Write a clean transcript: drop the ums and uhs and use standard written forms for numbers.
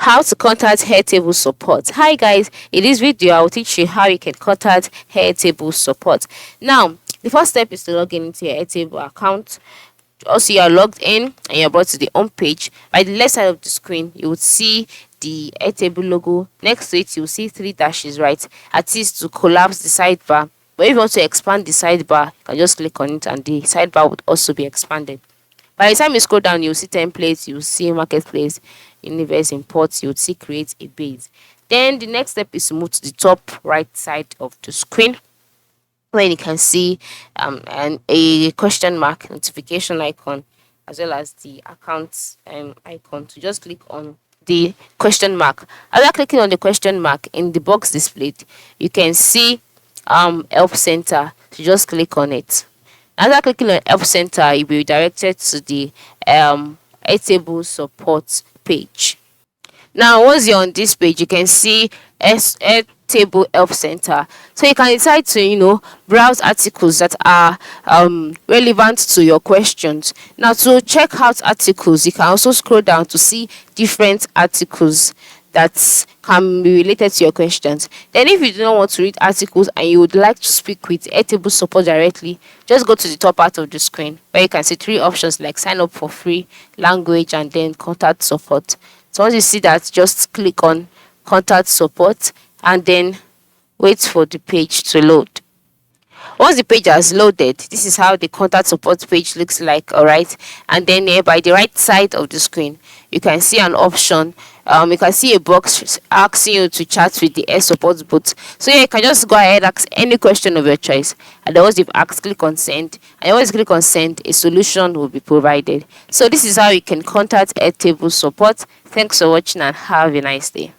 How to contact Airtable Support. Hi guys, in this video I will teach you how you can contact Airtable Support. Now, the first step is to log in into your Airtable account. Also, you are logged in and you're brought to the home page. By the left side of the screen, you will see the Airtable logo. Next to it, you will see 3 dashes, right? At least to collapse the sidebar. But if you want to expand the sidebar, you can just click on it and the sidebar would also be expanded. By the time you scroll down, you'll see templates, you'll see marketplace, universe imports, you'll see create a base. Then the next step is to move to the top right side of the screen, where you can see and a question mark notification icon, as well as the account icon. So just click on the question mark. After clicking on the question mark, in the box displayed, you can see help center. So just click on it. After clicking on Help Center, you'll be redirected to the Airtable Support page. Now, once you're on this page, you can see Airtable Help Center. So you can decide to, browse articles that are relevant to your questions. Now, to check out articles, you can also scroll down to see different articles that can be related to your questions. Then if you do not want to read articles and you would like to speak with Airtable Support directly, just go to the top part of the screen where you can see 3 options like sign up for free, language, and then contact support. So once you see that, just click on contact support and then wait for the page to load. Once the page has loaded, this is how the contact support page looks like, alright. And then here by the right side of the screen, you can see an option. You can see a box asking you to chat with the Air Support bot. So yeah, you can just go ahead and ask any question of your choice. And then once you've asked, click on send. And once you click on send, a solution will be provided. So this is how you can contact Airtable Support. Thanks for watching and have a nice day.